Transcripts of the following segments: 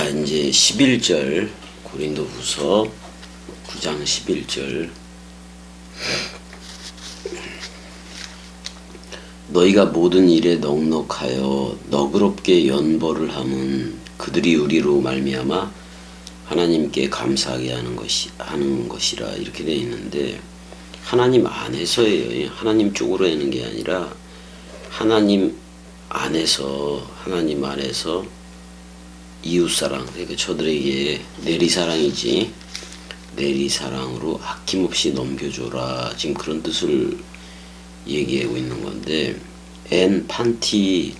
자, 이제 11절 고린도후서 9장 11절. 너희가 모든 일에 넉넉하여 너그럽게 연보를 함은 그들이 우리로 말미암아 하나님께 감사하게 하는 것이라 이렇게 되어 있는데, 하나님 안에서예요. 하나님 쪽으로 하는 게 아니라 하나님 안에서 이웃사랑, 그러니까 저들에게 내리사랑이지, 내리사랑으로 아낌없이 넘겨줘라, 지금 그런 뜻을 얘기하고 있는 건데, 엔 판티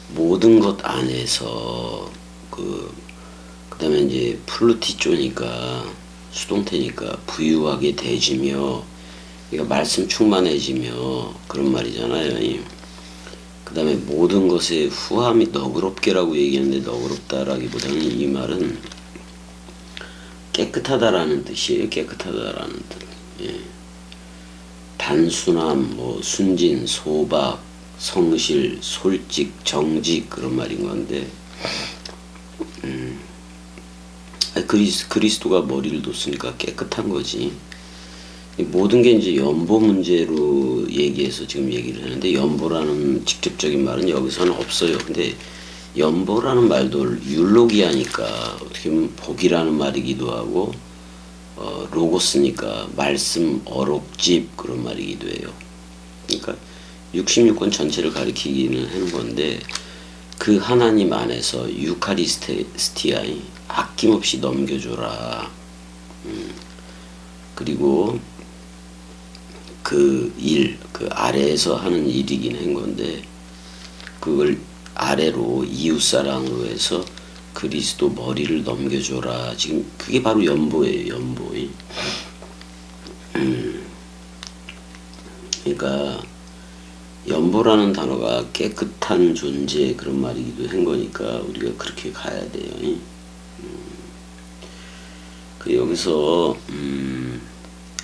모든 것 안에서 그 다음에 이제 플루티 쪼니까 수동태니까 부유하게 대지며, 그러니까 말씀 충만해지며 그런 말이잖아요. 그 다음에 모든 것에 후함이 너그럽게라고 얘기하는데, 너그럽다라기보다는 이 말은 깨끗하다라는 뜻이에요. 깨끗하다라는 뜻. 예. 단순함, 뭐 순진, 소박, 성실, 솔직, 정직, 그런 말인 건데, 그리스도가 머리를 뒀으니까 깨끗한 거지. 모든 게 이제 연보 문제로 얘기해서 지금 얘기를 하는데, 연보라는 직접적인 말은 여기서는 없어요. 근데 연보라는 말도 율로기아니까 어떻게 보면 복이라는 말이기도 하고, 로고스니까 말씀, 어록집, 그런 말이기도 해요. 그러니까 66권 전체를 가리키기는 하는 건데, 그 하나님 안에서 유카리스티아이 아낌없이 넘겨줘라. 그리고 그 일, 그 아래에서 하는 일이긴 한 건데, 그걸 아래로 이웃사랑으로 해서 그리스도 머리를 넘겨줘라. 지금 그게 바로 연보예요. 연보. 그러니까 연보라는 단어가 깨끗한 존재, 그런 말이기도 한 거니까 우리가 그렇게 가야 돼요. 그 여기서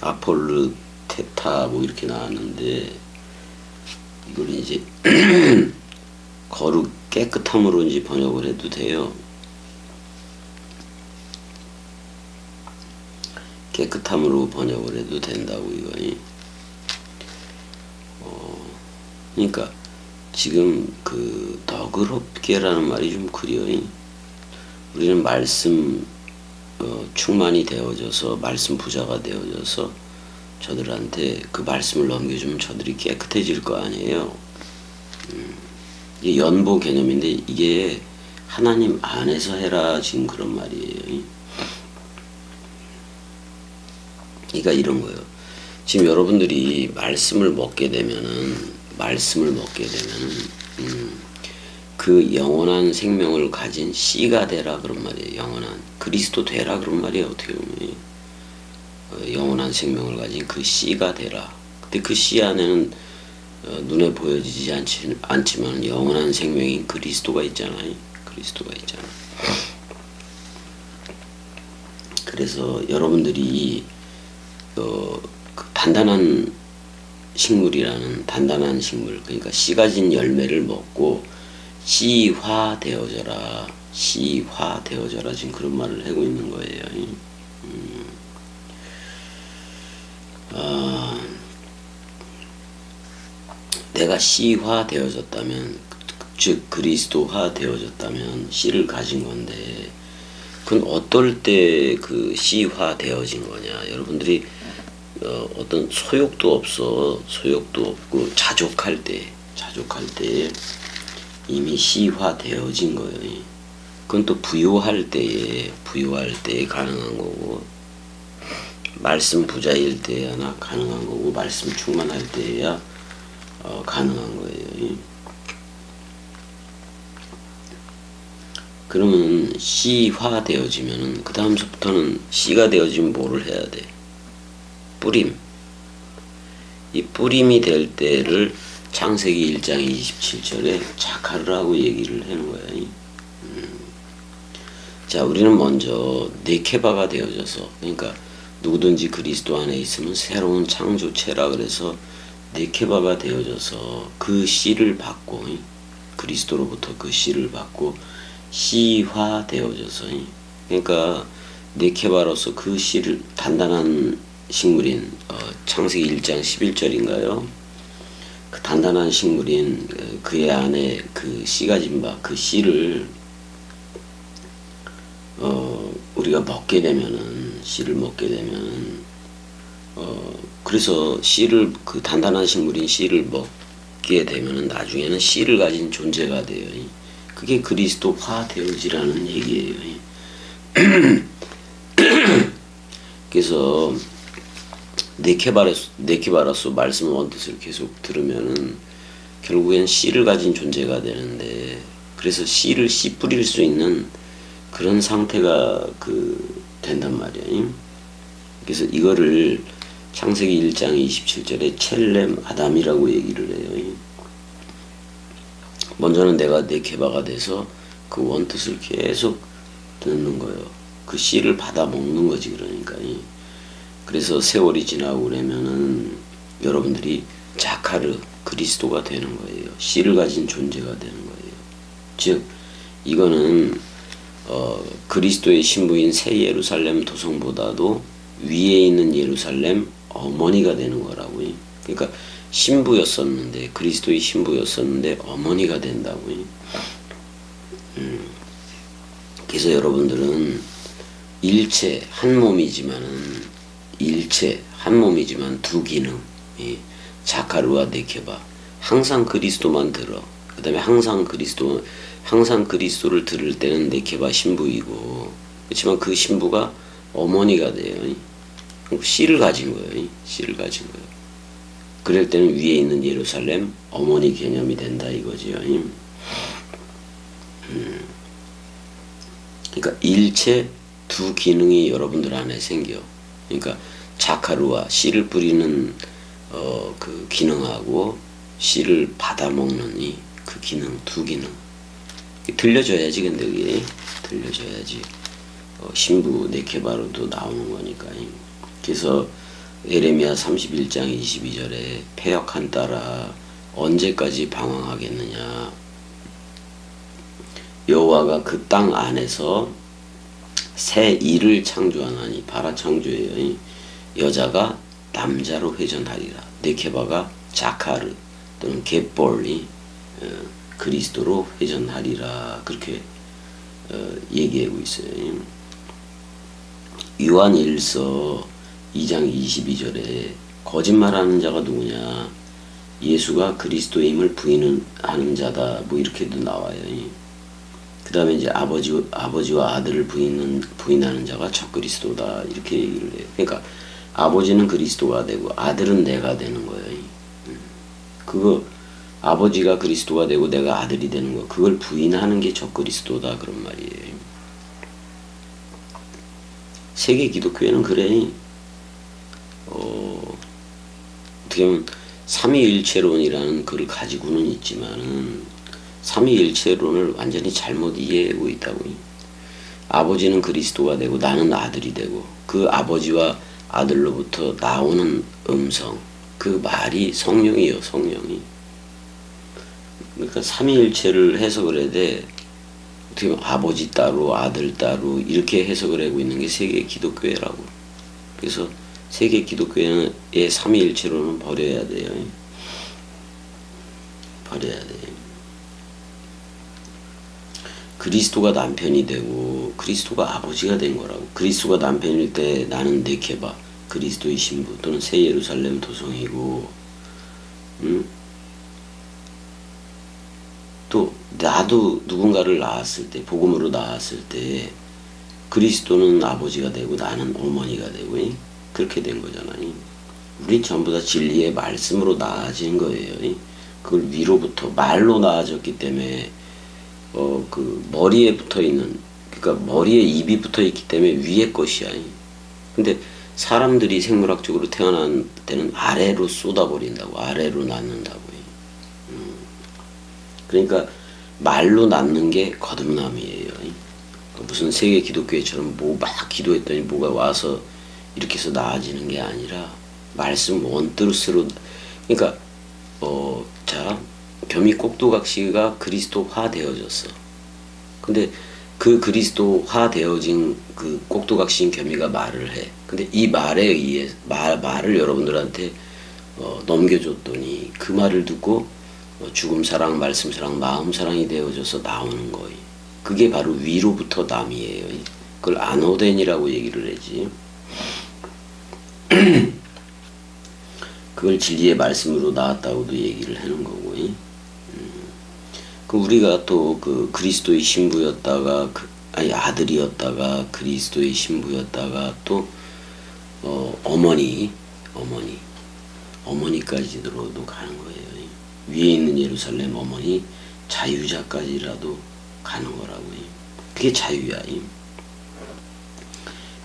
아폴르 테타 뭐 이렇게 나왔는데, 이걸 이제 거룩 깨끗함으로 이제 번역을 해도 돼요. 깨끗함으로 번역을 해도 된다고 이거. 그러니까 지금 그 너그럽게라는 말이 좀 그려요. 우리는 말씀 충만이 되어져서, 말씀 부자가 되어져서 저들한테 그 말씀을 넘겨주면 저들이 깨끗해질 거 아니에요. 이게 연보 개념인데, 이게 하나님 안에서 해라, 지금 그런 말이에요. 그러니까 이런 거예요. 지금 여러분들이 말씀을 먹게 되면은 그 영원한 생명을 가진 씨가 되라, 그런 말이에요. 영원한 그리스도 되라, 그런 말이에요. 어떻게 보면 영원한 생명을 가진 그 씨가 되라. 근데 그 씨 안에는 눈에 보여지지 않지만 영원한 생명인 그리스도가 있잖아요. 그리스도가 있잖아요. 그래서 여러분들이 그 단단한 식물이라는 단단한 식물, 그러니까 씨 가진 열매를 먹고 씨화 되어져라, 씨화 되어져라, 지금 그런 말을 하고 있는 거예요. 내가 씨화 되어졌다면, 즉 그리스도화 되어졌다면 씨를 가진 건데, 그건 어떨 때 그 씨화 되어진 거냐? 여러분들이 어떤 소욕도 없고 자족할 때 이미 씨화 되어진 거예요. 그건 또 부유할 때에 가능한 거고, 말씀 부자일 때야나 가능한 거고, 말씀 충만할 때야 가능한 거예요. 그러면 씨화 되어지면은 그 다음서부터는 씨가 되어지면 뭐를 해야 돼? 뿌림. 이 뿌림이 될 때를 창세기 1장 27절에 자카르라고 얘기를 하는 거야. 자, 우리는 먼저 네케바가 되어져서, 그러니까 누구든지 그리스도 안에 있으면 새로운 창조체라 그래서 네케바가 되어져서 그 씨를 받고, 그리스도로부터 그 씨를 받고 씨화되어져서, 그러니까 네케바로서 그 씨를 단단한 식물인 창세기 1장 11절인가요? 그 단단한 식물인 그의 안에 그 씨가 진 바 그 씨를 우리가 먹게 되면은 씨를 먹게 되면은 그래서 씨를 그 단단한 식물인 씨를 먹게 되면은 나중에는 씨를 가진 존재가 돼요. 그게 그리스도화 되어지라는 얘기예요. 그래서 네케바라소 말씀 원뜻을 계속 들으면은 결국엔 씨를 가진 존재가 되는데, 그래서 씨를 씨 뿌릴 수 있는 그런 상태가 된단 말이에요. 그래서 이거를 창세기 1장 27절에 첼렘 아담이라고 얘기를 해요. 먼저는 내가 네케바가 돼서 그 원뜻을 계속 듣는 거예요. 그 씨를 받아 먹는 거지, 그러니까. 그래서 세월이 지나고 그러면은 여러분들이 자카르 그리스도가 되는 거예요. 씨를 가진 존재가 되는 거예요. 즉 이거는 그리스도의 신부인 새 예루살렘 도성보다도 위에 있는 예루살렘 어머니가 되는 거라고요. 그러니까 신부였었는데, 그리스도의 신부였었는데 어머니가 된다고요. 그래서 여러분들은 일체 한 몸이지만은 일체 한 몸이지만 두 기능, 자카르와 네케바, 항상 그리스도만 들어. 그 다음에 항상 그리스도를 들을 때는 네케바 신부이고, 그렇지만 그 신부가 어머니가 돼요. 씨를 가진 거예요. 씨를 가진 거예요. 그럴 때는 위에 있는 예루살렘 어머니 개념이 된다 이거지요. 그러니까 일체 두 기능이 여러분들 안에 생겨. 그러니까 자카르와 씨를 뿌리는 그 기능하고 씨를 받아 먹는 그 기능, 두 기능 들려줘야지. 근데 그게 들려줘야지 신부 네케바로도 나오는 거니까. 그래서 에레미야 31장 22절에 패역한 딸아 언제까지 방황하겠느냐. 여호와가 그 땅 안에서 새 일을 창조하나니, 바라 창조예요. 여자가 남자로 회전하리라. 네케바가 자카르 또는 겟볼이 그리스도로 회전하리라. 그렇게 얘기하고 있어요. 요한 1서 2장 22절에 거짓말하는 자가 누구냐, 예수가 그리스도임을 부인하는 자다, 뭐 이렇게도 나와요. 그 다음에 이제 아버지와 아들을 부인하는 자가 적그리스도다, 이렇게 얘기를 해요. 그러니까 아버지는 그리스도가 되고 아들은 내가 되는 거예요. 그거 아버지가 그리스도가 되고 내가 아들이 되는 거, 그걸 부인하는 게 적그리스도다, 그런 말이에요. 세계 기독교회는 그래. 어떻게 보면 삼위일체론이라는 글을 가지고는 있지만은 삼위일체론을 완전히 잘못 이해하고 있다고. 아버지는 그리스도가 되고 나는 아들이 되고, 그 아버지와 아들로부터 나오는 음성, 그 말이 성령이요, 성령이. 그러니까 삼위일체를 해석을 해야 돼. 어떻게 보면 아버지 따로 아들 따로 이렇게 해석을 하고 있는 게 세계 기독교회라고. 그래서 세계 기독교회의 삼위일체론은 버려야 돼요. 버려야 돼. 그리스도가 남편이 되고 그리스도가 아버지가 된 거라고. 그리스도가 남편일 때 나는 네케바, 그리스도의 신부 또는 새 예루살렘 도성이고, 또 나도 누군가를 낳았을 때, 복음으로 낳았을 때 그리스도는 아버지가 되고 나는 어머니가 되고, 그렇게 된 거잖아요. 우린 전부 다 진리의 말씀으로 낳아진 거예요. 그걸 위로부터 말로 낳아졌기 때문에 그 머리에 붙어 있는, 그러니까 머리에 입이 붙어 있기 때문에 위의 것이야. 근데 사람들이 생물학적으로 태어난 때는 아래로 쏟아버린다고, 아래로 낳는다고. 그러니까 말로 낳는 게 거듭남이에요. 무슨 세계 기독교회처럼 뭐 막 기도했더니 뭐가 와서 이렇게 해서 나아지는 게 아니라 말씀 원뜻으로. 그러니까 자, 겸이 꼭두각시가 그리스도화 되어졌어. 근데 그 그리스도화 되어진 그 꼭두각신 겸이가 말을 해. 근데 이 말에 의해 말을 여러분들한테 넘겨줬더니 그 말을 듣고 죽음 사랑, 말씀 사랑, 마음 사랑이 되어져서 나오는 거예요. 그게 바로 위로부터 남이에요. 그걸 아노덴이라고 얘기를 하지. 그걸 진리의 말씀으로 나왔다고도 얘기를 하는 거고. 그 우리가 또 그 그리스도의 신부였다가 아들이었다가 그리스도의 신부였다가 또 어머니까지도 가는 거예요. 위에 있는 예루살렘 어머니 자유자까지라도 가는 거라고요. 그게 자유야.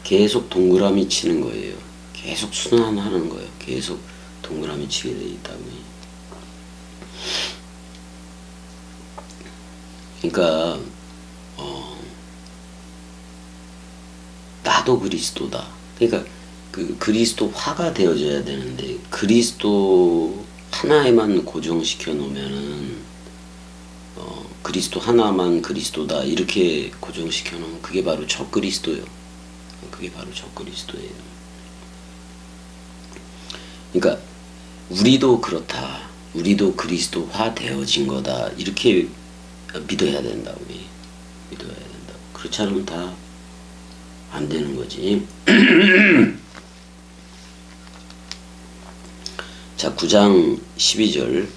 계속 동그라미 치는 거예요. 계속 순환하는 거예요. 계속 동그라미 치게 돼 있다고요. 그러니까 나도 그리스도다. 그러니까 그 그리스도화가 되어져야 되는데 그리스도 하나에만 고정시켜 놓으면은 그리스도 하나만 그리스도다 이렇게 고정시켜 놓으면 그게 바로 적그리스도예요. 그게 바로 적그리스도예요. 그러니까 우리도 그렇다. 우리도 그리스도화 되어진 거다. 이렇게 믿어야 된다고. 믿어야 된다고. 그렇지 않으면 다 안 되는 거지. 자, 9장 12절.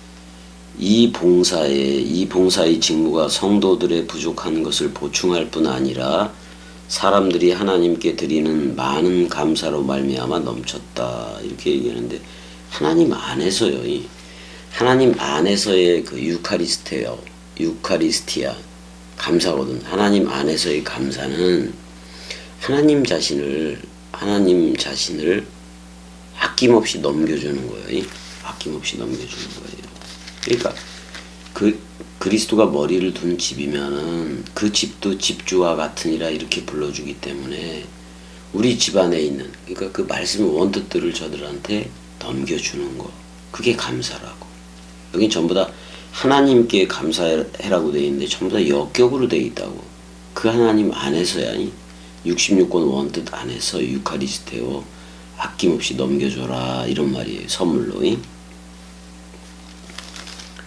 이 봉사의 직무가 성도들의 부족한 것을 보충할 뿐 아니라 사람들이 하나님께 드리는 많은 감사로 말미암아 넘쳤다. 이렇게 얘기하는데 하나님 안에서요. 하나님 안에서의 그 유카리스티아 감사거든. 하나님 안에서의 감사는 하나님 자신을 아낌없이 넘겨주는 거예요. 아낌없이 넘겨주는 거예요. 그러니까 그리스도가 머리를 둔 집이면은 그 집도 집주와 같으니라 이렇게 불러주기 때문에 우리 집안에 있는 그러니까 그 말씀 원뜻들을 저들한테 넘겨주는 거. 그게 감사라고. 여긴 전부 다 하나님께 감사해라고 되어 있는데 전부 다 역격으로 되어 있다고. 그 하나님 안에서야 66권 원뜻 안에서 유카리스테오 아낌없이 넘겨줘라 이런 말이에요. 선물로.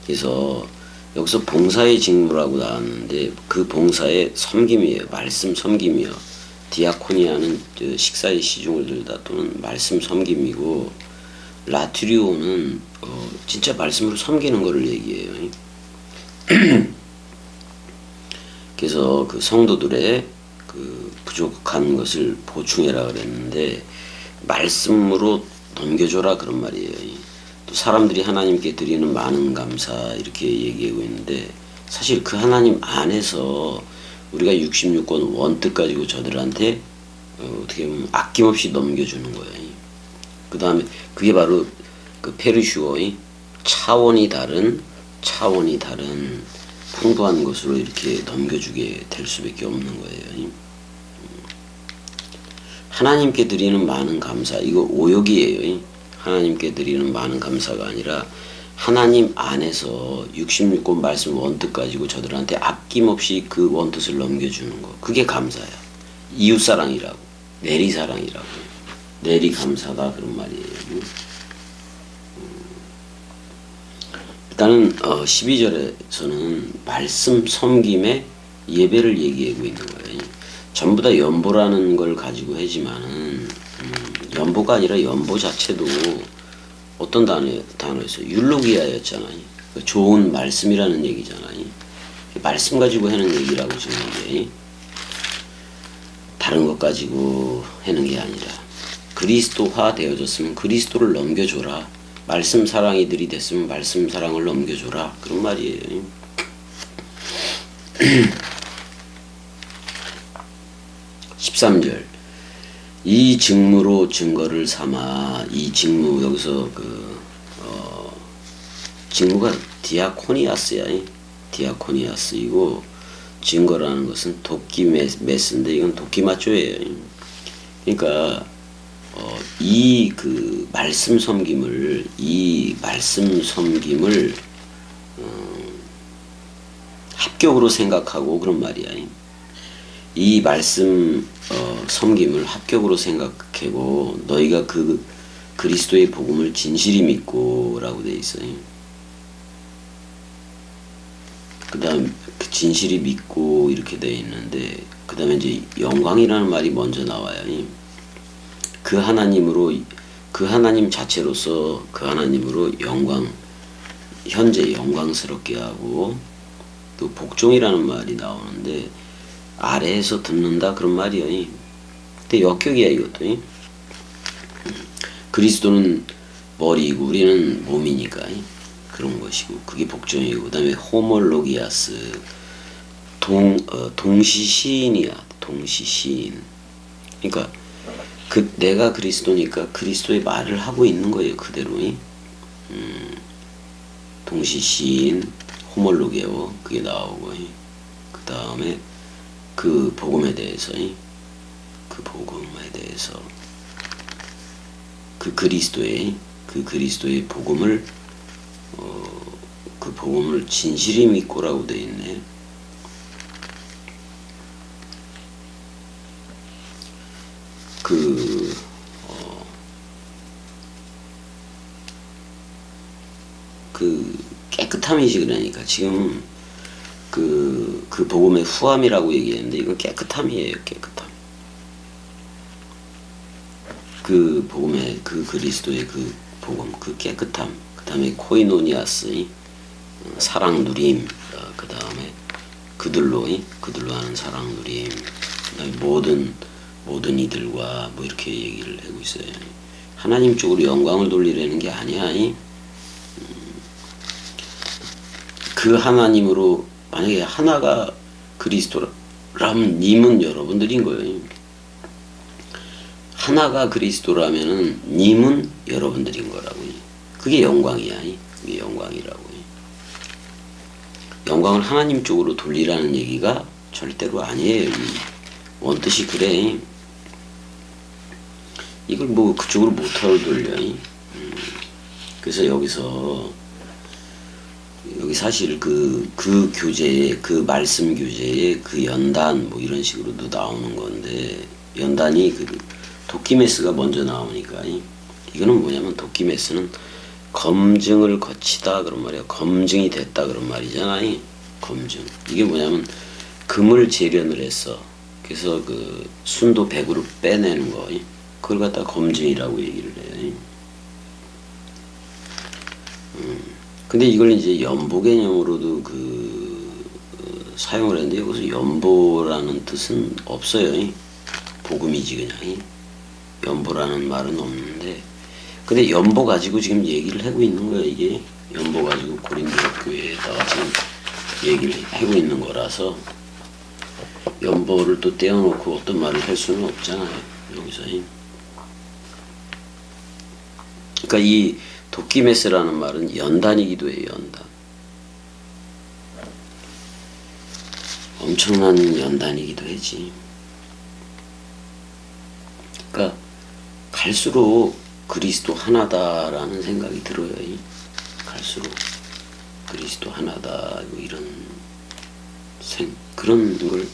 그래서 여기서 봉사의 직무라고 나왔는데 그 봉사의 섬김이에요. 말씀 섬김이요. 디아코니아는 식사의 시중을 들다 또는 말씀 섬김이고 라트리오는 진짜 말씀으로 섬기는 거를 얘기해요. 그래서 그 성도들의 그 부족한 것을 보충해라 그랬는데 말씀으로 넘겨줘라 그런 말이에요. 또 사람들이 하나님께 드리는 많은 감사 이렇게 얘기하고 있는데 사실 그 하나님 안에서 우리가 66권 원뜻 가지고 저들한테 어떻게 보면 아낌없이 넘겨주는 거예요. 그 다음에 그게 바로 그 페르슈어의 차원이 다른 풍부한 것으로 이렇게 넘겨주게 될 수밖에 없는 거예요. 하나님께 드리는 많은 감사, 이거 오역이에요. 하나님께 드리는 많은 감사가 아니라 하나님 안에서 66권 말씀 원뜻 가지고 저들한테 아낌없이 그 원뜻을 넘겨주는 거. 그게 감사야. 이웃사랑이라고. 내리사랑이라고. 내리감사다 그런 말이에요. 일단은 12절에서는 말씀 섬김의 예배를 얘기하고 있는 거예요. 전부 다 연보라는 걸 가지고 하지만은 연보가 아니라 연보 자체도 어떤 단어였어요? 율로기아였잖아요. 좋은 말씀이라는 얘기잖아요. 말씀 가지고 하는 얘기라고 지금 이게 다른 것 가지고 하는 게 아니라 그리스도화 되어졌으면 그리스도를 넘겨줘라. 말씀 사랑이들이 됐으면 말씀 사랑을 넘겨줘라. 그런 말이에요. 13절. 이 직무로 증거를 삼아. 이 직무 여기서 직무가 디아코니아스야. 디아코니아스이고 증거라는 것은 도끼 메스인데 이건 도끼 맞조예요. 그러니까 이 말씀 섬김을 합격으로 생각하고 그런 말이야. 이 말씀 섬김을 합격으로 생각하고 너희가 그 그리스도의 복음을 진실히 믿고 라고 되어 있어요. 그 다음 그 진실이 믿고 이렇게 되어 있는데 그 다음에 이제 영광이라는 말이 먼저 나와요. 그 하나님으로 그 하나님 자체로서 그 하나님으로 영광 현재 영광스럽게 하고 또 복종이라는 말이 나오는데 아래에서 듣는다 그런 말이에요. 근데 역격이야 이것도. 그리스도는 머리이고 우리는 몸이니까 그런 것이고 그게 복종이고 그 다음에 호몰로기아스 동시시인이야. 동시시인. 그러니까 그 내가 그리스도니까 그리스도의 말을 하고 있는 거예요. 그대로. 동시시인 호몰로게오 그게 나오고 그 다음에 그 복음에 대해서 그 복음에 대해서 그 그리스도의 복음을 그 복음을 진실히 믿고라고 되어 있네. 그 깨끗함이지. 그러니까 지금 그 복음의 후함이라고 얘기했는데 이건 깨끗함이에요. 깨끗함. 그 복음의 그 그리스도의 그 복음 그 깨끗함. 그 다음에 코이노니아스 사랑 누림. 그 다음에 그들로 하는 사랑 누림. 그 다음에 모든 이들과 뭐 이렇게 얘기를 하고 있어요. 하나님 쪽으로 영광을 돌리려는 게 아니야. 그 하나님으로 만약에 하나가 그리스도라면 님은 여러분들인 거예요. 하나가 그리스도라면은 님은 여러분들인 거라고. 그게 영광이야. 그게 영광이라고. 영광을 하나님 쪽으로 돌리라는 얘기가 절대로 아니에요. 원뜻이 그래. 이걸 뭐 그쪽으로 못하러 돌려. 그래서 여기 사실 그 교재에 그 말씀 교재에 그 연단 뭐 이런 식으로도 나오는 건데 연단이 그 도키메스가 먼저 나오니까 이거는 뭐냐면 도키메스는 검증을 거치다 그런 말이야. 검증이 됐다 그런 말이잖아. 검증. 이게 뭐냐면 금을 재련을 했어. 그래서 그 순도 100으로 빼내는 거. 그걸 갖다 검증이라고 얘기를 해. 근데 이걸 이제 연보 개념으로도 사용을 했는데 여기서 연보라는 뜻은 없어요. 복음이지 그냥. 연보라는 말은 없는데 근데 연보 가지고 지금 얘기를 하고 있는 거야. 이게 연보 가지고 고린도 교회에다가 지금 얘기를 하고 있는 거라서 연보를 또 떼어놓고 어떤 말을 할 수는 없잖아요. 여기서. 그러니까 이 도키메스라는 말은 연단이기도 해요. 연단. 엄청난 연단이기도 하지. 그러니까 갈수록 그리스도 하나다라는 생각이 들어요. 갈수록 그리스도 하나다 이런 그런 걸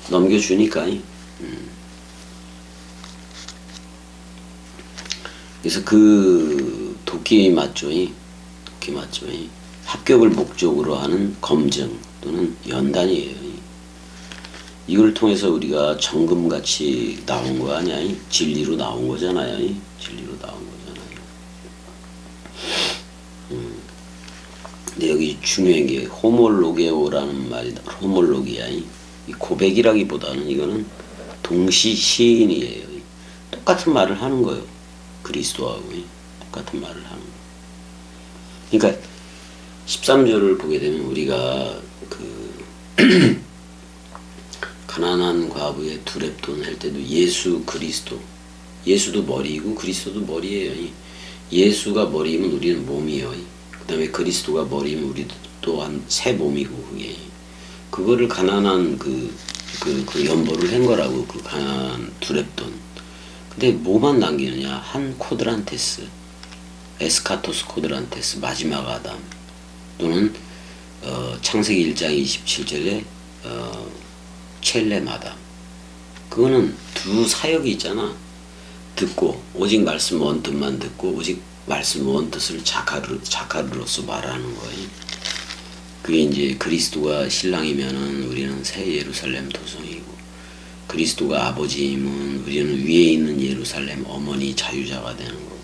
넘겨주니까. 그래서 그 도끼 맞죠. 도끼 맞죠. 합격을 목적으로 하는 검증 또는 연단이에요. 이걸 통해서 우리가 정금같이 나온 거 아니야. 진리로 나온 거잖아요. 진리로 나온 거잖아요. 근데 여기 중요한 게 호몰로게오라는 말이다. 호몰로기야. 이 고백이라기보다는 이거는 동시시인이에요. 똑같은 말을 하는 거예요. 그리스도하고 똑같은 말을 하는 거예요. 그러니까 13절을 보게 되면 우리가 가난한 과부의 두렙돈 할 때도 예수 그리스도 예수도 머리이고 그리스도도 머리예요. 예수가 머리이면 우리는 몸이에요. 그 다음에 그리스도가 머리이면 우리도 또한 새 몸이고 그게 그거를 가난한 그 연보를 한 거라고. 그 가난한 두렙돈. 근데 뭐만 남기느냐. 한 코드란테스 에스카토스 코드란테스 마지막 아담 또는 창세기 1장 27절에 첼레 마담 그거는 두 사역이 있잖아. 듣고 오직 말씀 원 뜻만 듣고 오직 말씀 원 뜻을 자카르로서 말하는 거예요. 그게 이제 그리스도가 신랑이면은 우리는 새 예루살렘 도성이고, 그리스도가 아버지이면 우리는 위에 있는 예루살렘 어머니 자유자가 되는 거고.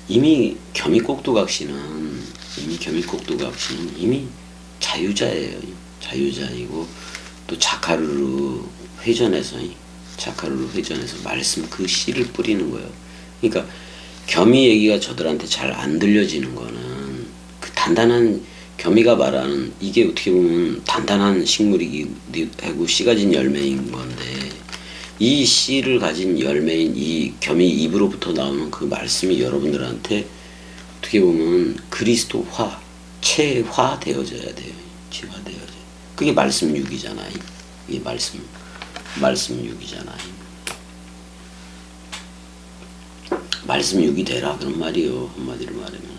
이미 겸이꼭두각시는 이미 자유자예요. 자유자이고 또 자카르르 회전에서 말씀 그 씨를 뿌리는 거예요. 그러니까 겸이 얘기가 저들한테 잘 안 들려지는 거는 그 단단한 겸이가 말하는 이게 어떻게 보면 단단한 식물이고 씨 가진 열매인 건데, 이 씨를 가진 열매인 이 겸이 입으로부터 나오는 그 말씀이 여러분들한테 어떻게 보면 그리스도화, 체화되어져야 돼요. 체화되어져. 그게 말씀 6이잖아요. 이게 말씀 6이잖아요. 말씀 6이 되라 그런 말이요. 한마디로 말하면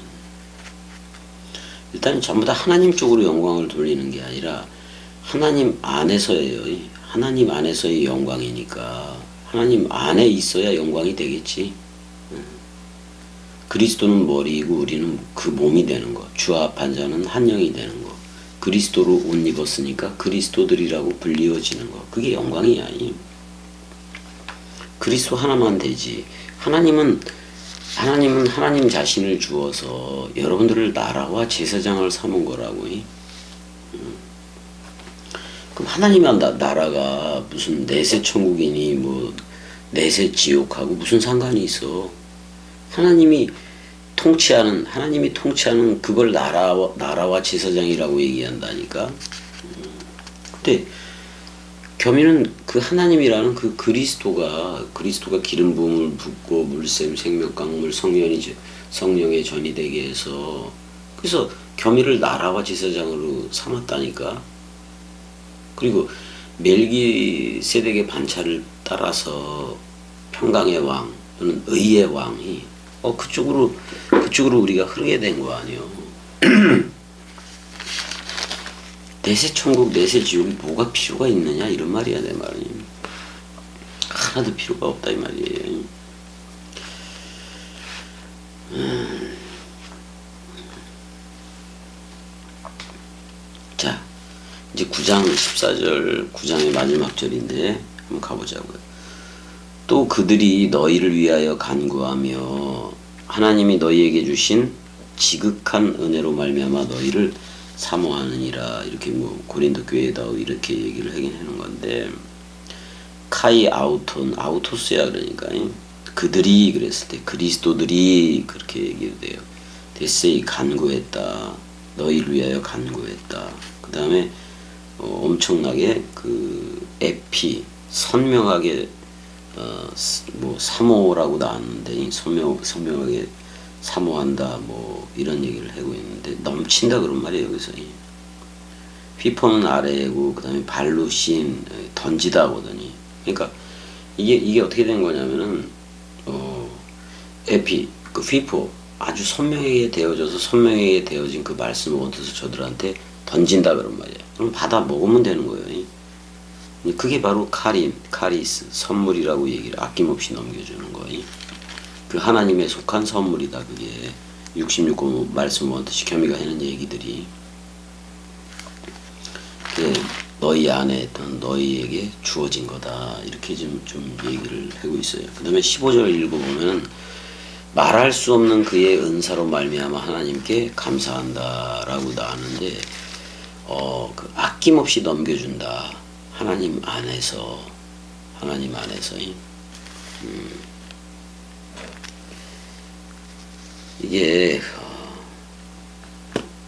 일단 전부 다 하나님 쪽으로 영광을 돌리는 게 아니라 하나님 안에서예요. 하나님 안에서의 영광이니까 하나님 안에 있어야 영광이 되겠지. 그리스도는 머리이고 우리는 그 몸이 되는 거. 주와 합한 자는 한 영이 되는 거. 그리스도로 옷 입었으니까 그리스도들이라고 불리워지는 거. 그게 영광이야. 그리스도 하나만 되지. 하나님은 하나님 자신을 주어서 여러분들을 나라와 제사장을 삼은 거라고. 그럼 하나님의 나라가 무슨 내세 천국이니 뭐 내세 지옥하고 무슨 상관이 있어? 하나님이 통치하는 그걸 나라와 제사장이라고 얘기한다니까. 근데 겸이는 그 하나님이라는 그 그리스도가 기름 부음을 붓고 물샘 생명 강물 성령의 전이 되게 해서, 그래서 겸이를 나라와 제사장으로 삼았다니까. 그리고 멜기세덱의 반차를 따라서 평강의 왕 또는 의의 왕이 그쪽으로 우리가 흐르게 된 거 아니에요. 내세 천국 내세 지옥이 뭐가 필요가 있느냐 이런 말이야. 내 말이 하나도 필요가 없다 이 말이에요. 자, 이제 9장 14절 9장의 마지막 절인데 한번 가보자고요. 또 그들이 너희를 위하여 간구하며 하나님이 너희에게 주신 지극한 은혜로 말미암아 너희를 사모하느니라. 이렇게 뭐 고린도 교회에다 이렇게 얘기를 하긴 하는 건데, 카이 아우토스야. 그러니까 그들이 그랬을 때 그리스도들이 그렇게 얘기돼요. 데세이 간구했다. 너희를 위하여 간구했다. 그 다음에 엄청나게 그 에피 선명하게 뭐 사모라고 나왔는데 선명하게 사모한다 뭐 이런 얘기를 하고 있는데 넘친다 그런 말이에요. 여기서 휘퍼는 아래고 그 다음에 발루신 던지다 하거든요. 그러니까 이게 어떻게 된 거냐면은 에피 그 휘퍼 아주 선명하게 되어진 그 말씀을 원뜻을 저들한테 던진다 그런 말이에요. 그럼 받아 먹으면 되는 거예요. 그게 바로 카리스 선물이라고 얘기를 아낌없이 넘겨주는 거예요. 그 하나님에 속한 선물이다. 그게 66권 말씀 원뜻이 겸이가 하는 얘기들이 너희 안에 있던 너희에게 주어진 거다. 이렇게 좀 얘기를 하고 있어요. 그 다음에 15절 읽어보면 말할 수 없는 그의 은사로 말미암아 하나님께 감사한다 라고 나왔는데 그 아낌없이 넘겨준다. 하나님 안에서 이게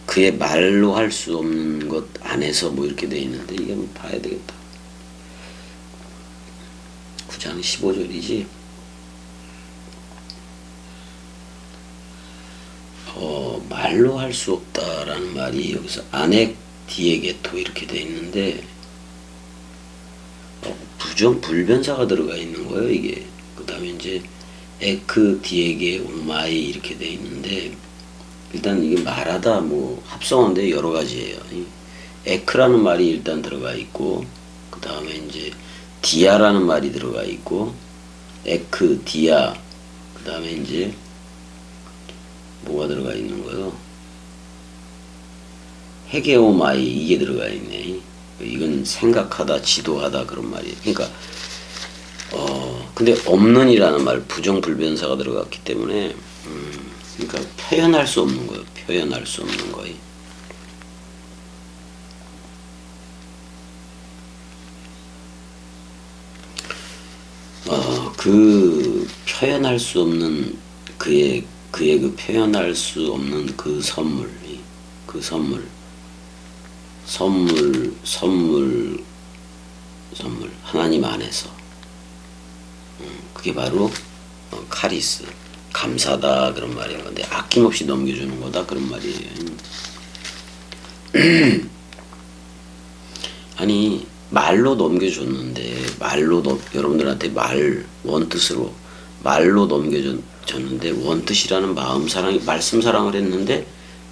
그의 말로 할 수 없는 것 안에서 뭐 이렇게 돼 있는데 이게 한번 봐야 되겠다. 9장 15절이지. 말로 할 수 없다라는 말이 여기서 아넥 디에게토 이렇게 돼 있는데 불변사가 들어가 있는 거예요. 이게 그 다음에 이제 에크 디에게 오마이 이렇게 돼 있는데, 일단 이게 말하다 뭐 합성어인데 여러 가지예요. 에크라는 말이 일단 들어가 있고 그 다음에 이제 디아라는 말이 들어가 있고, 에크, 디아, 그 다음에 이제 뭐가 들어가 있는 거요? 헤게오마이, 이게 들어가 있네. 이건 생각하다, 지도하다 그런 말이에요. 그러니까 근데 없는이라는 말, 부정불변사가 들어갔기 때문에 그러니까 표현할 수 없는 거예요. 표현할 수 없는 거예요. 그 표현할 수 없는 그의 그 표현할 수 없는 그 선물, 그 선물 하나님 안에서 그게 바로 카리스, 감사다 그런 말인 건데, 아낌없이 넘겨주는 거다 그런 말이에요. 아니 말로 넘겨줬는데, 여러분들한테 원뜻으로 말로 넘겨줬는데, 원뜻이라는 말씀 사랑을 했는데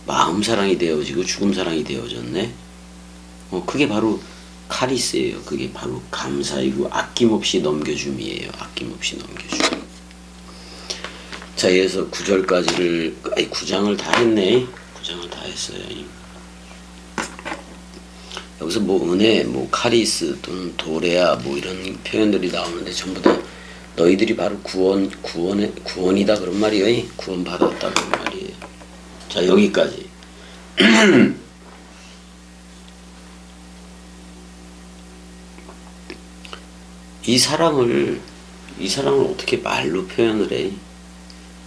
마음 사랑이 되어지고 죽음 사랑이 되어졌네. 그게 바로 카리스예요. 그게 바로 감사이고 아낌없이 넘겨줌이에요. 아낌없이 넘겨줌. 자, 그래서 9장을 다 했네. 9장을 다 했어요. 여기서 뭐 은혜, 뭐 카리스 또는 도레아 뭐 이런 표현들이 나오는데, 전부 다 너희들이 바로 구원이다 그런 말이에요. 구원 받았다 그런 말이에요. 자, 여기까지. 이 사랑을 어떻게 말로 표현을 해?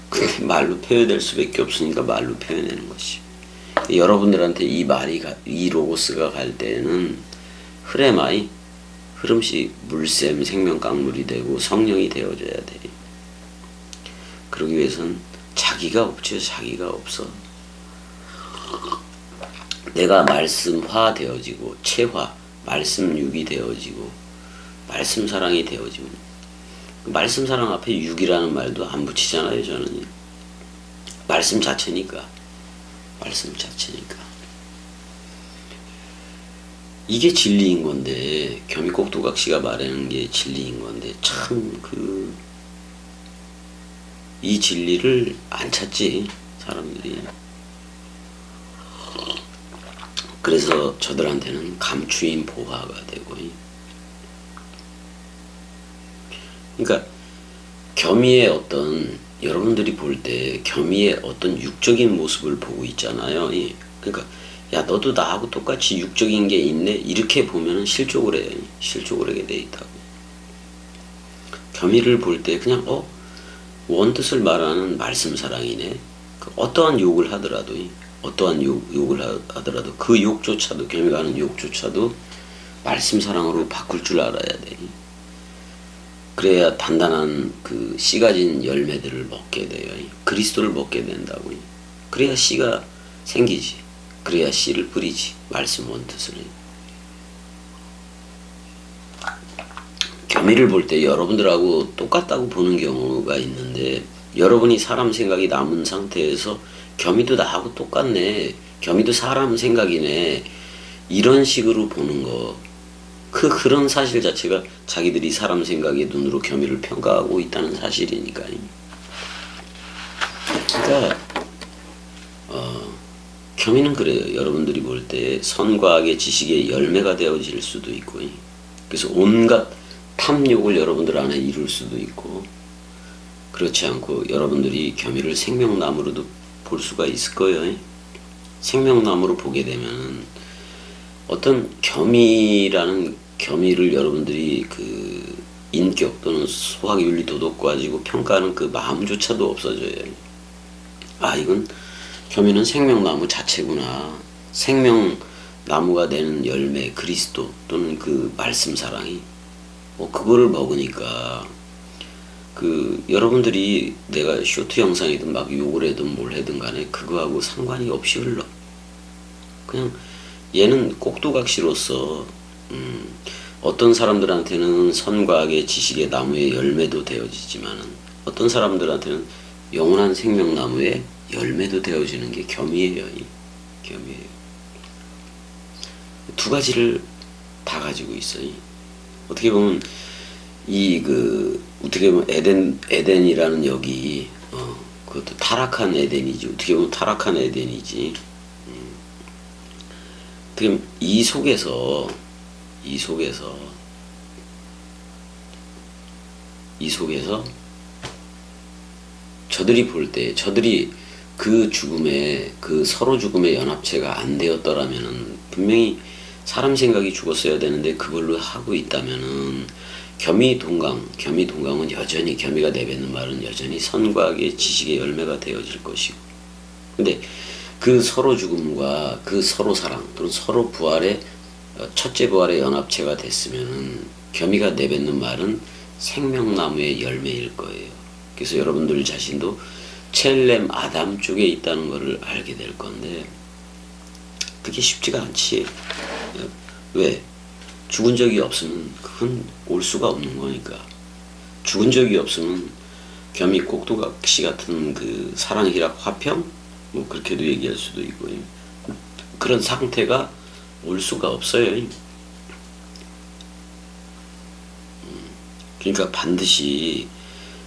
그게 말로 표현될 수밖에 없으니까 말로 표현하는 것이. 여러분들한테 이 로고스가 갈 때는 흐름시 물샘 생명 강물이 되고 성령이 되어져야 돼. 그러기 위해선 자기가 없죠. 자기가 없어. 내가 말씀화 되어지고, 체화, 말씀 육이 되어지고, 말씀 사랑이 되어지고. 말씀 사랑 앞에 육이라는 말도 안 붙이잖아요, 저는. 말씀 자체니까. 이게 진리인 건데, 겸이꼭두각시가 말하는 게 진리인 건데, 참 이 진리를 안 찾지, 사람들이. 그래서 저들한테는 감추인 보화가 되고. 그러니까 여러분들이 볼 때 겸이의 어떤 육적인 모습을 보고 있잖아요. 그러니까 야, 너도 나하고 똑같이 육적인 게 있네, 이렇게 보면은 실족을 해요. 실족을 하게 돼 있다고. 겸이를 볼 때 그냥 원뜻을 말하는 말씀 사랑이네. 어떠한 욕을 하더라도 그 욕조차도, 겸이가 하는 욕조차도 말씀 사랑으로 바꿀 줄 알아야 돼. 그래야 단단한 그 씨 가진 열매들을 먹게 돼요. 그리스도를 먹게 된다고. 그래야 씨가 생기지. 그래야 씨를 뿌리지. 말씀 원뜻을. 겸이를 볼 때 여러분들하고 똑같다고 보는 경우가 있는데, 여러분이 사람 생각이 남은 상태에서 겸이도 나하고 똑같네, 겸이도 사람 생각이네, 이런 식으로 보는 거, 그런 사실 자체가 자기들이 사람 생각의 눈으로 겸이를 평가하고 있다는 사실이니까요. 그러니까 겸이는 그래요. 여러분들이 볼 때 선과 악의 지식의 열매가 되어질 수도 있고, 그래서 온갖 탐욕을 여러분들 안에 이룰 수도 있고, 그렇지 않고 여러분들이 겸이를 생명나무로도 볼 수가 있을 거예요. 생명나무로 보게 되면 어떤 겸이를 여러분들이 그 인격 또는 소학 윤리 도덕 가지고 평가하는 그 마음조차도 없어져요. 이건 겸이는 생명나무 자체구나. 생명나무가 되는 열매, 그리스도 또는 그 말씀 사랑이, 그거를 먹으니까 여러분들이 내가 쇼트 영상이든 막 욕을 해든 뭘 해든 간에 그거하고 상관이 없이 흘러. 그냥 얘는 꼭두각시로서 어떤 사람들한테는 선과 악의 지식의 나무의 열매도 되어지지만은, 어떤 사람들한테는 영원한 생명나무의 열매도 되어지는 게 겸이에요. 겸이에요. 두 가지를 다 가지고 있어요. 어떻게 보면 어떻게 보면 에덴이라는 여기 그것도 타락한 에덴이지. 어떻게 보면 타락한 에덴이지. 어떻게 보면 이 속에서 저들이 볼 때, 저들이 그 죽음에, 그 서로 죽음의 연합체가 안 되었더라면은, 분명히 사람 생각이 죽었어야 되는데, 그걸로 하고 있다면은, 겸이동강은 여전히, 겸이가 내뱉는 말은 여전히 선과 악의 지식의 열매가 되어질 것이고. 근데 그 서로 죽음과 그 서로 사랑, 또는 서로 부활의, 첫째 부활의 연합체가 됐으면은, 겸이가 내뱉는 말은 생명나무의 열매일 거예요. 그래서 여러분들 자신도 첼렘 아담 쪽에 있다는 것을 알게 될 건데, 그게 쉽지가 않지. 왜? 죽은 적이 없으면 그건 올 수가 없는 거니까. 죽은 적이 없으면 겸이 꼭두각시 같은 그 사랑희락 화평? 뭐 그렇게도 얘기할 수도 있고, 그런 상태가 올 수가 없어요. 그러니까 반드시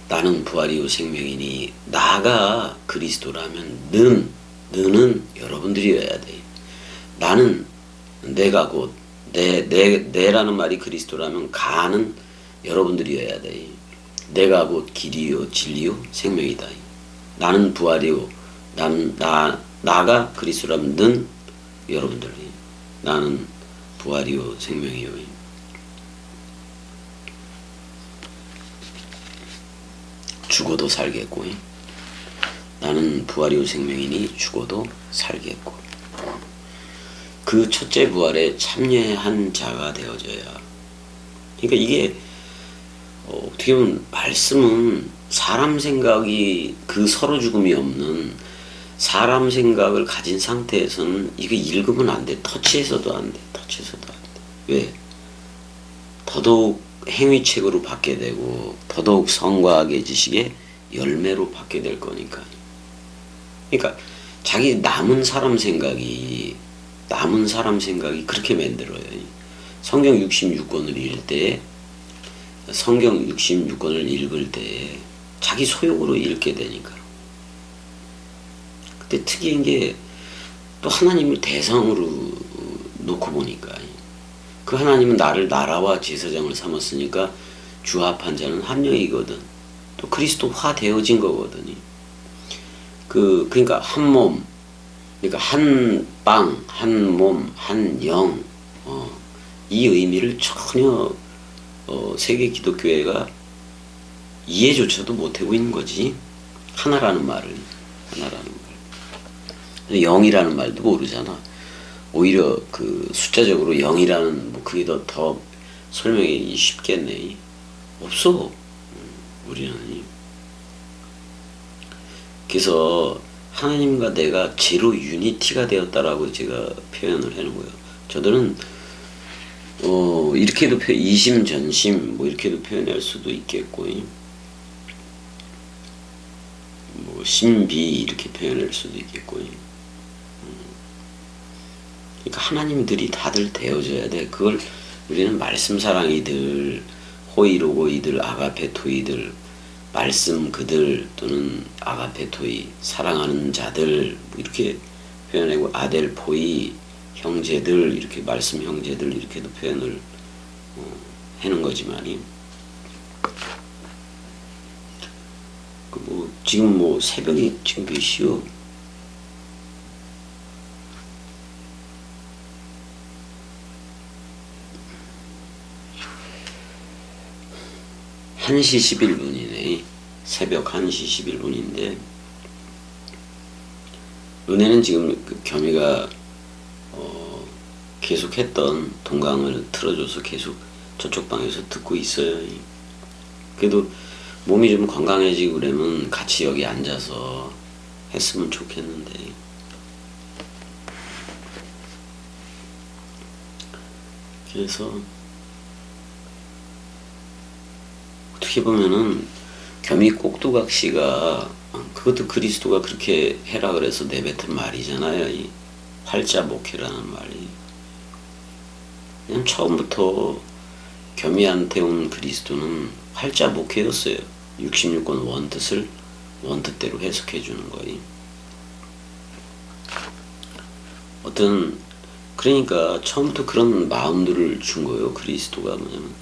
나는 부활이요 생명이니 나가 그리스도라면 너는 여러분들이어야 돼. 나는 내가 곧 내라는 말이 그리스도라면 가는 여러분들이어야 돼. 내가 곧 길이요 진리요 생명이다. 나는 부활이요 나가 그리스도라면 는 여러분들. 나는 부활이요 생명이요. 죽어도 살겠고, 나는 부활이요 생명이니 죽어도 살겠고, 그 첫째 부활에 참여한 자가 되어져야. 그러니까 이게 어떻게 보면 말씀은 사람 생각이, 그 서로 죽음이 없는 사람 생각을 가진 상태에서는 이거 읽으면 안 돼. 터치해서도 안 돼. 왜? 더더욱 행위책으로 받게 되고 더더욱 성과 악의 지식의 열매로 받게 될 거니까. 그러니까 자기 남은 사람 생각이 그렇게 만들어요. 성경 66권을 읽을 때 자기 소욕으로 읽게 되니까. 근데 특이한 게 또 하나님을 대상으로 놓고 보니까, 그 하나님은 나를 나라와 제사장을 삼았으니까 주합한 자는 한 명이거든. 또 그리스도화 되어진 거거든요. 그러니까 한 몸, 그러니까 한 빵, 한 몸, 한 영, 이 의미를 전혀 세계 기독교회가 이해조차도 못하고 있는 거지. 하나라는 말을. 영이라는 말도 모르잖아. 오히려 그 숫자적으로 0이라는 뭐 그게 더 설명이 쉽겠네. 없어. 우리는. 그래서 하나님과 내가 제로 유니티가 되었다라고 제가 표현을 해놓은 거예요. 저들은 이렇게도 이심전심 뭐 이렇게도 표현할 수도 있겠고, 뭐 신비 이렇게 표현할 수도 있겠고. 그러니까 하나님들이 다들 되어져야 돼. 그걸 우리는 말씀 사랑이들, 호이로고이들, 아가페토이들, 말씀 그들 또는 아가페토이, 사랑하는 자들 뭐 이렇게 표현하고, 아델포이, 형제들, 이렇게 말씀 형제들 이렇게도 표현을 해놓은 거지만이, 지금 뭐 새벽이 지금 몇 시요? 1시 11분이네. 새벽 1시 11분인데, 은혜는 지금 그 겸이가 계속 했던 동강을 틀어줘서 계속 저쪽 방에서 듣고 있어요. 그래도 몸이 좀 건강해지고 그러면 같이 여기 앉아서 했으면 좋겠는데, 그래서 어떻게 보면은 겸이 꼭두각시가, 그것도 그리스도가 그렇게 해라 그래서 내뱉은 말이잖아요. 이 활자 목회라는 말이. 그냥 처음부터 겸이한테 온 그리스도는 활자 목회였어요. 66권 원뜻을 원뜻대로 해석해 주는 거예요. 그러니까 처음부터 그런 마음들을 준 거예요. 그리스도가 뭐냐면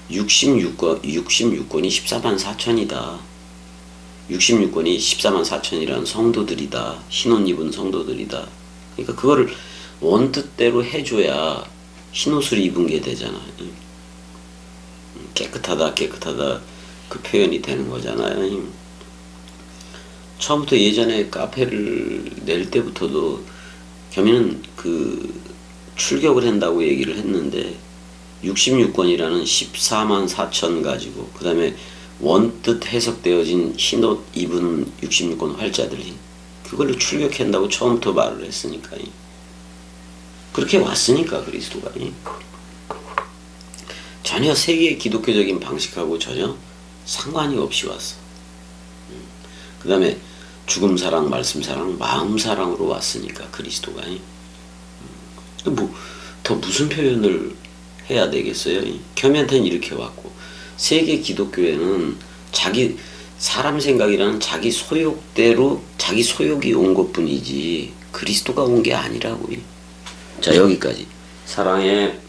66권이 14만 4천이다. 66권이 14만 4천이라는 성도들이다. 흰옷 입은 성도들이다. 그러니까 그거를 원뜻대로 해줘야 흰옷을 입은 게 되잖아요. 깨끗하다 그 표현이 되는 거잖아요. 처음부터 예전에 카페를 낼 때부터도 겸이는 그 출격을 한다고 얘기를 했는데 66권이라는 14만 4천 가지고 그 다음에 원뜻 해석되어진 흰옷 입은 66권 활자들이 그걸로 출격한다고 처음부터 말을 했으니까 그렇게 왔으니까 그리스도가 전혀 세계 기독교적인 방식하고 전혀 상관이 없이 왔어. 그 다음에 죽음 사랑, 말씀 사랑, 마음 사랑으로 왔으니까 그리스도가 뭐 더 무슨 표현을 해야 되겠어요? 겸이한테는 이렇게 왔고 세계 기독교에는 자기 사람 생각이라는 자기 소욕대로 자기 소욕이 온 것뿐이지 그리스도가 온 게 아니라고. 자 여기까지. 사랑해.